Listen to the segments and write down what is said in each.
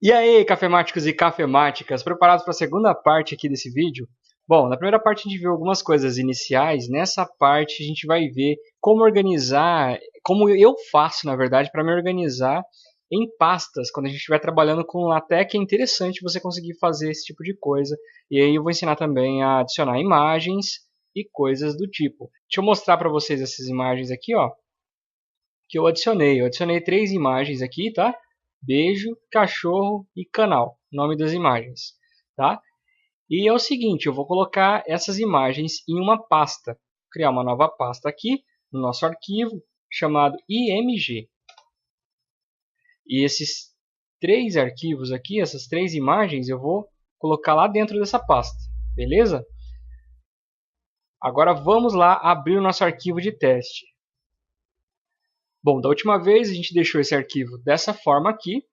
E aí, cafemáticos e cafemáticas, preparados para a segunda parte aqui desse vídeo? Bom, na primeira parte a gente viu algumas coisas iniciais, nessa parte a gente vai ver como organizar, como eu faço, na verdade, para me organizar em pastas, quando a gente estiver trabalhando com LaTeX. É interessante você conseguir fazer esse tipo de coisa, e aí eu vou ensinar também a adicionar imagens e coisas do tipo. Deixa eu mostrar para vocês essas imagens aqui, ó, que eu adicionei. Eu adicionei 3 imagens aqui, tá? Beijo, cachorro e canal, nome das imagens, tá? E é o seguinte, eu vou colocar essas imagens em uma pasta, criar uma nova pasta aqui no nosso arquivo chamado IMG. E esses 3 arquivos aqui, essas 3 imagens, eu vou colocar lá dentro dessa pasta, beleza? Agora vamos lá abrir o nosso arquivo de teste. Bom, da última vez a gente deixou esse arquivo dessa forma aqui.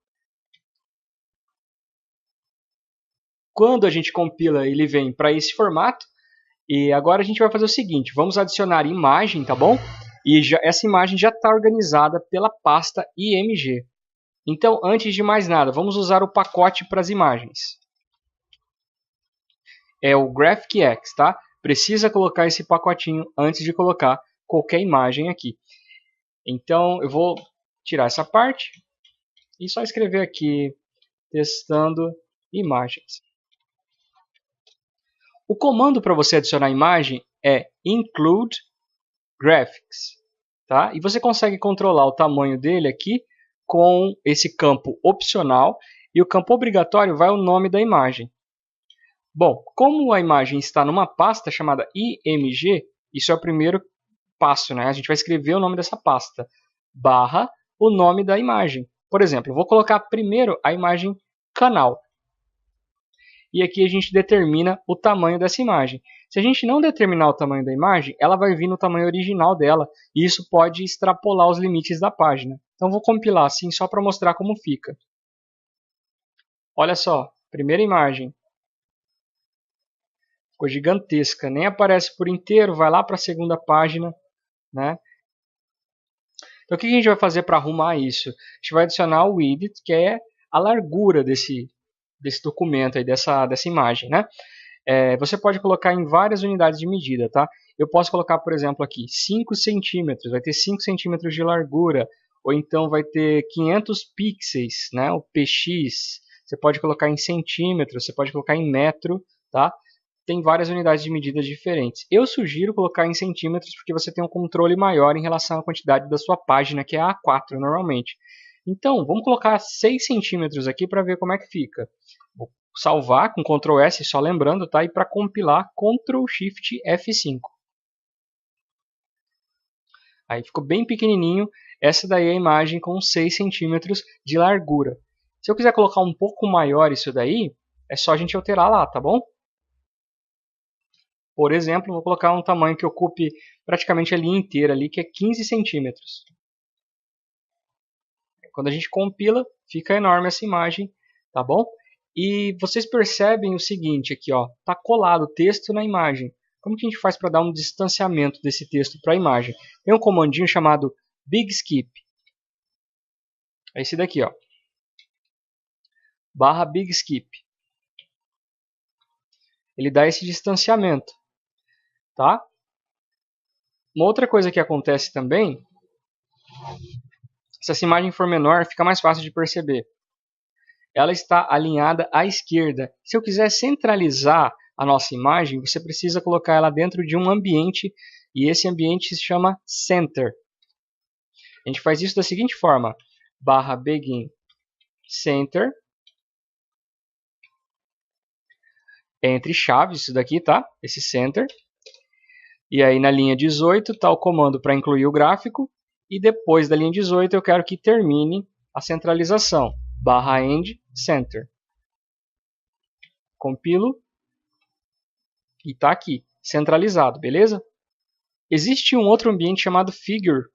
Quando a gente compila, ele vem para esse formato. E agora a gente vai fazer o seguinte, vamos adicionar imagem, tá bom? E essa imagem já está organizada pela pasta IMG. Então, antes de mais nada, vamos usar o pacote para as imagens. É o GraphicX, tá? Precisa colocar esse pacotinho antes de colocar qualquer imagem aqui. Então, eu vou tirar essa parte e só escrever aqui, testando imagens. O comando para você adicionar imagem é include graphics, tá? E você consegue controlar o tamanho dele aqui com esse campo opcional, e o campo obrigatório vai o nome da imagem. Bom, como a imagem está numa pasta chamada IMG, isso é o primeiro passo, né? A gente vai escrever o nome dessa pasta, barra o nome da imagem. Por exemplo, eu vou colocar primeiro a imagem canal. E aqui a gente determina o tamanho dessa imagem. Se a gente não determinar o tamanho da imagem, ela vai vir no tamanho original dela, e isso pode extrapolar os limites da página. Então vou compilar assim só para mostrar como fica. Olha só, primeira imagem. Ficou gigantesca, nem aparece por inteiro, vai lá para a segunda página, né? Então o que a gente vai fazer para arrumar isso? A gente vai adicionar o width, que é a largura desse documento, aí, dessa imagem, né? Você pode colocar em várias unidades de medida, tá? Eu posso colocar, por exemplo, aqui 5 centímetros, vai ter 5 centímetros de largura, ou então vai ter 500 pixels, né? O px. Você pode colocar em centímetros, você pode colocar em metro, tá? Tem várias unidades de medida diferentes. Eu sugiro colocar em centímetros porque você tem um controle maior em relação à quantidade da sua página, que é a A4 normalmente. Então, vamos colocar 6 centímetros aqui para ver como é que fica. Vou salvar com Ctrl S, só lembrando, tá? E para compilar, Ctrl Shift F5. Aí ficou bem pequenininho. Essa daí é a imagem com 6 centímetros de largura. Se eu quiser colocar um pouco maior isso daí, é só a gente alterar lá, tá bom? Por exemplo, vou colocar um tamanho que ocupe praticamente a linha inteira ali, que é 15 centímetros. Quando a gente compila, fica enorme essa imagem, tá bom? E vocês percebem o seguinte aqui, ó, tá colado o texto na imagem. Como que a gente faz para dar um distanciamento desse texto para a imagem? Tem um comandinho chamado Big Skip. É esse daqui, ó. Barra Big Skip. Ele dá esse distanciamento, tá? Uma outra coisa que acontece também, se essa imagem for menor, fica mais fácil de perceber. Ela está alinhada à esquerda. Se eu quiser centralizar a nossa imagem, você precisa colocar ela dentro de um ambiente, e esse ambiente se chama Center. A gente faz isso da seguinte forma, barra begin center, entre chaves, isso daqui, tá? Esse center. E aí na linha 18 está o comando para incluir o gráfico, e depois da linha 18 eu quero que termine a centralização, barra end center. Compilo e está aqui, centralizado, beleza? Existe um outro ambiente chamado Figure,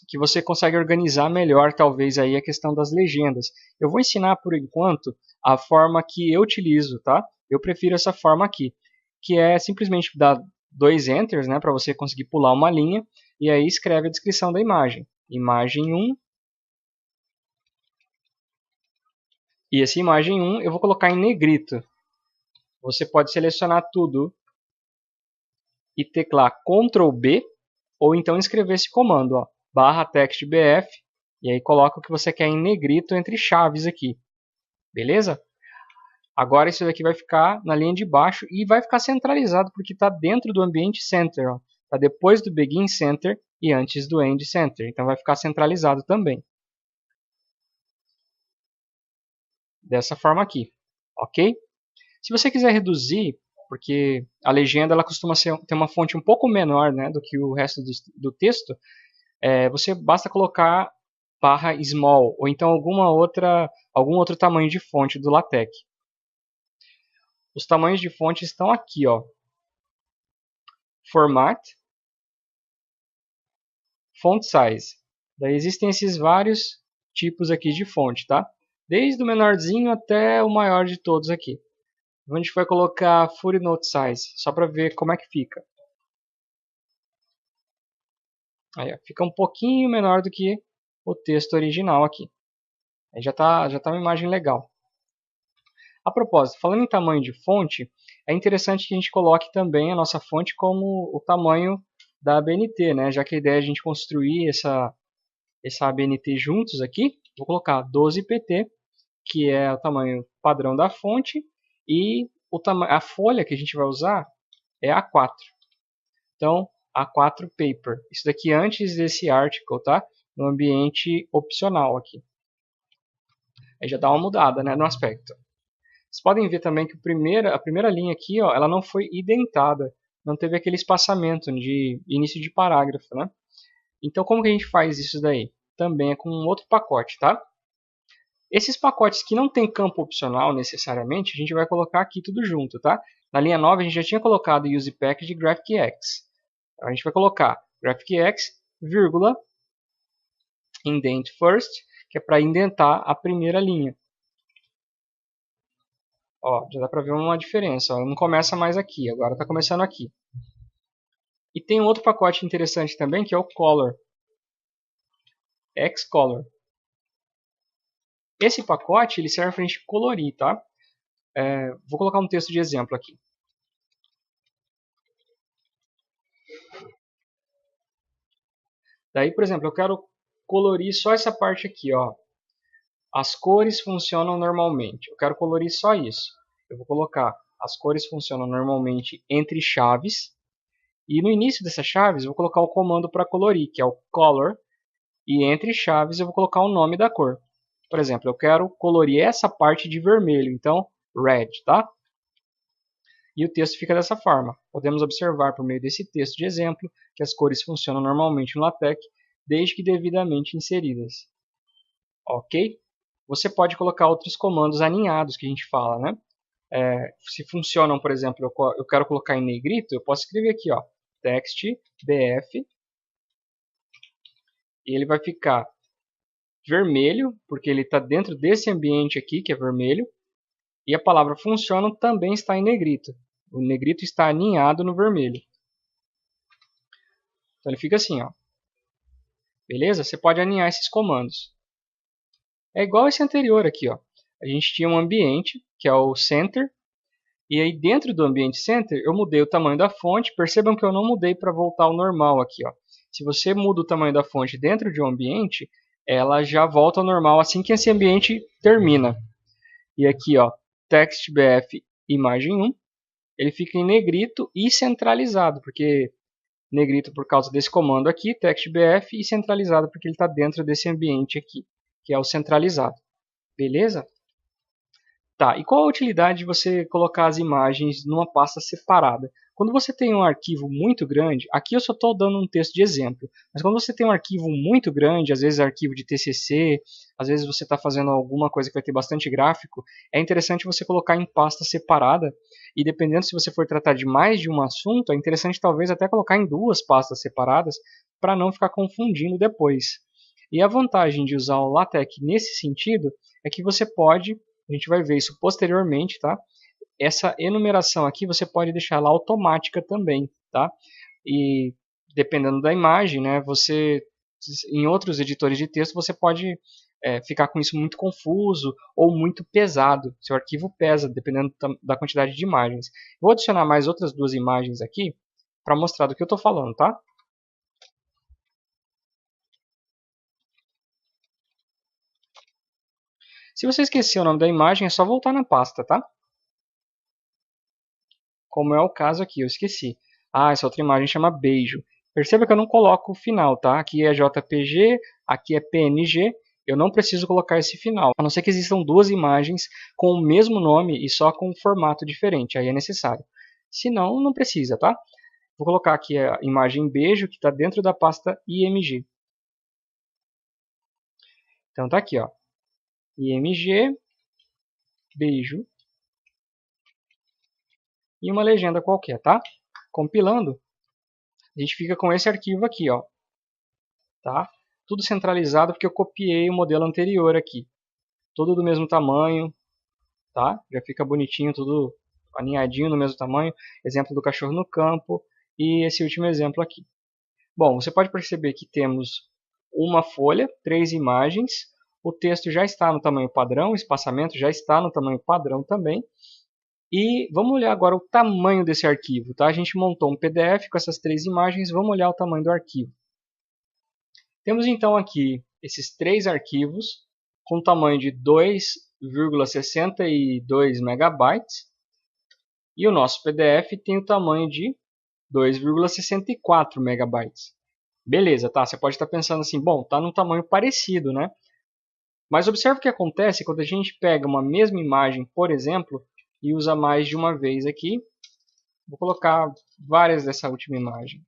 que você consegue organizar melhor, talvez, aí a questão das legendas. Eu vou ensinar, por enquanto, a forma que eu utilizo, tá? Eu prefiro essa forma aqui, que é simplesmente dar 2 enters, né, para você conseguir pular uma linha, e aí escreve a descrição da imagem. Imagem 1. E essa imagem 1 eu vou colocar em negrito. Você pode selecionar tudo e teclar Ctrl B, ou então escrever esse comando, ó, /textbf, e aí coloca o que você quer em negrito entre chaves aqui. Beleza? Agora isso daqui vai ficar na linha de baixo e vai ficar centralizado porque está dentro do ambiente center. Está depois do begin center e antes do end center. Então vai ficar centralizado também. Dessa forma aqui. Ok? Se você quiser reduzir, porque a legenda ela costuma ter uma fonte um pouco menor, né, do que o resto do texto, você basta colocar /small ou então algum outro tamanho de fonte do LaTeX. Os tamanhos de fonte estão aqui, ó. Format, Font Size. Daí existem esses vários tipos aqui de fonte, tá? Desde o menorzinho até o maior de todos aqui. A gente vai colocar Footnote Size, só para ver como é que fica. Aí, ó, fica um pouquinho menor do que o texto original aqui. Aí já tá uma imagem legal. A propósito, falando em tamanho de fonte, é interessante que a gente coloque também a nossa fonte como o tamanho da ABNT, né? Já que a ideia é a gente construir essa ABNT juntos aqui, vou colocar 12pt, que é o tamanho padrão da fonte, e a folha que a gente vai usar é A4. Então, A4 Paper. Isso daqui antes desse article, tá? No ambiente opcional aqui. Aí já dá uma mudada, né, no aspecto. Vocês podem ver também que a primeira linha aqui, ó, ela não foi indentada. Não teve aquele espaçamento de início de parágrafo, né? Então, como que a gente faz isso daí? Também é com um outro pacote, tá? Esses pacotes que não tem campo opcional necessariamente, a gente vai colocar aqui tudo junto, tá? Na linha 9 a gente já tinha colocado use package GraphicX. Então, a gente vai colocar GraphicX, vírgula, indent first, que é para indentar a primeira linha. Ó, já dá para ver uma diferença. Ó, não começa mais aqui, agora está começando aqui. E tem um outro pacote interessante também, que é o Color. Xcolor. Esse pacote ele serve para a gente colorir, tá? Vou colocar um texto de exemplo aqui. Daí, por exemplo, eu quero colorir só essa parte aqui, ó. As cores funcionam normalmente. Eu quero colorir só isso. Eu vou colocar as cores funcionam normalmente entre chaves. E no início dessas chaves eu vou colocar o comando para colorir, que é o color. E entre chaves eu vou colocar o nome da cor. Por exemplo, eu quero colorir essa parte de vermelho. Então, red, tá? E o texto fica dessa forma. Podemos observar por meio desse texto de exemplo que as cores funcionam normalmente no LaTeX, desde que devidamente inseridas. Ok? Você pode colocar outros comandos aninhados que a gente fala, né? Se funcionam, por exemplo, eu quero colocar em negrito, eu posso escrever aqui, ó, text bf, e ele vai ficar vermelho, porque ele está dentro desse ambiente aqui, que é vermelho, e a palavra funcionam também está em negrito. O negrito está aninhado no vermelho. Então ele fica assim, ó. Beleza? Você pode aninhar esses comandos. É igual esse anterior aqui, ó. A gente tinha um ambiente, que é o center, e aí dentro do ambiente center eu mudei o tamanho da fonte. Percebam que eu não mudei para voltar ao normal aqui, ó. Se você muda o tamanho da fonte dentro de um ambiente, ela já volta ao normal assim que esse ambiente termina. E aqui, ó, textbf imagem 1, ele fica em negrito e centralizado, porque negrito por causa desse comando aqui, textbf, e centralizado porque ele está dentro desse ambiente aqui, que é o centralizado. Beleza? Tá, e qual a utilidade de você colocar as imagens numa pasta separada? Quando você tem um arquivo muito grande, aqui eu só estou dando um texto de exemplo, mas quando você tem um arquivo muito grande, às vezes arquivo de TCC, às vezes você está fazendo alguma coisa que vai ter bastante gráfico, é interessante você colocar em pasta separada, e dependendo se você for tratar de mais de um assunto, é interessante talvez até colocar em duas pastas separadas, para não ficar confundindo depois. E a vantagem de usar o LaTeX nesse sentido é que você pode, a gente vai ver isso posteriormente, tá? Essa enumeração aqui você pode deixar ela automática também, tá? E dependendo da imagem, né, em outros editores de texto você pode ficar com isso muito confuso ou muito pesado. Seu arquivo pesa, dependendo da quantidade de imagens. Vou adicionar mais outras 2 imagens aqui para mostrar do que eu estou falando, tá? Se você esqueceu o nome da imagem, é só voltar na pasta, tá? Como é o caso aqui, eu esqueci. Essa outra imagem chama beijo. Perceba que eu não coloco o final, tá? Aqui é JPG, aqui é PNG. Eu não preciso colocar esse final, a não ser que existam 2 imagens com o mesmo nome e só com um formato diferente. Aí é necessário. Se não, não precisa, tá? Vou colocar aqui a imagem beijo, que está dentro da pasta IMG. Então tá aqui, ó. IMG, beijo. E uma legenda qualquer, tá? Compilando, a gente fica com esse arquivo aqui, ó. Tá? Tudo centralizado porque eu copiei o modelo anterior aqui. Tudo do mesmo tamanho, tá? Já fica bonitinho, tudo alinhadinho no mesmo tamanho. Exemplo do cachorro no campo e esse último exemplo aqui. Bom, você pode perceber que temos uma folha, 3 imagens. O texto já está no tamanho padrão, o espaçamento já está no tamanho padrão também. E vamos olhar agora o tamanho desse arquivo, tá? A gente montou um PDF com essas 3 imagens, vamos olhar o tamanho do arquivo. Temos então aqui esses 3 arquivos com tamanho de 2,62 megabytes e o nosso PDF tem o tamanho de 2,64 megabytes. Beleza, tá? Você pode estar pensando assim, bom, tá num tamanho parecido, né? Mas observe o que acontece quando a gente pega uma mesma imagem, por exemplo, e usa mais de uma vez aqui. Vou colocar várias dessa última imagem.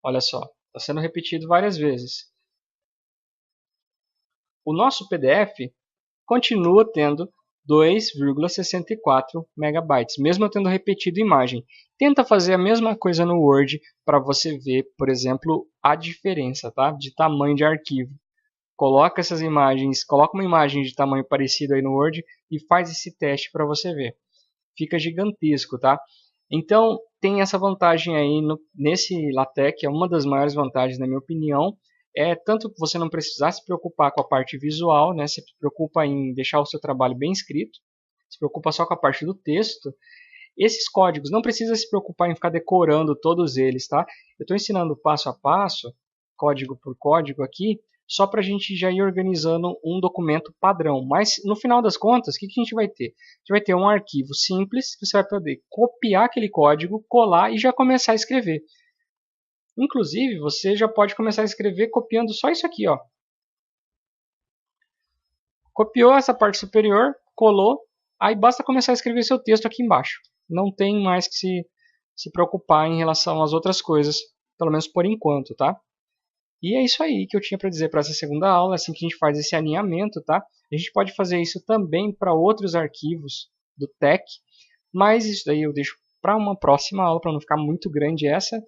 Olha só, está sendo repetido várias vezes. O nosso PDF continua tendo 2,64 megabytes, mesmo eu tendo repetido a imagem. Tenta fazer a mesma coisa no Word para você ver, por exemplo, a diferença, tá? De tamanho de arquivo. Coloca essas imagens, coloca uma imagem de tamanho parecido aí no Word e faz esse teste para você ver. Fica gigantesco, tá? Então, tem essa vantagem aí nesse LaTeX, é uma das maiores vantagens, na minha opinião. Tanto que você não precisar se preocupar com a parte visual, né? Você se preocupa em deixar o seu trabalho bem escrito, se preocupa só com a parte do texto. Esses códigos, não precisa se preocupar em ficar decorando todos eles, tá? Eu estou ensinando passo a passo, código por código aqui, só para a gente já ir organizando um documento padrão. Mas, no final das contas, o que a gente vai ter? A gente vai ter um arquivo simples, que você vai poder copiar aquele código, colar e já começar a escrever. Inclusive, você já pode começar a escrever copiando só isso aqui, ó. Copiou essa parte superior, colou, aí basta começar a escrever seu texto aqui embaixo. Não tem mais que se preocupar em relação às outras coisas, pelo menos por enquanto, tá? E é isso aí que eu tinha para dizer para essa segunda aula, assim que a gente faz esse alinhamento, tá? A gente pode fazer isso também para outros arquivos do TeX, mas isso daí eu deixo para uma próxima aula, para não ficar muito grande essa.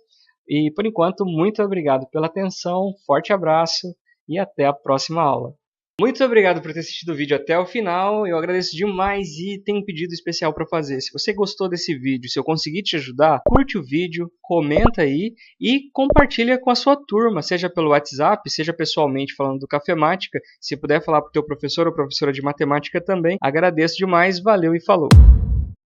E por enquanto, muito obrigado pela atenção, forte abraço e até a próxima aula. Muito obrigado por ter assistido o vídeo até o final, eu agradeço demais e tenho um pedido especial para fazer. Se você gostou desse vídeo, se eu conseguir te ajudar, curte o vídeo, comenta aí e compartilha com a sua turma, seja pelo WhatsApp, seja pessoalmente falando do Cafemática. Se puder falar para o teu professor ou professora de matemática também, agradeço demais, valeu e falou!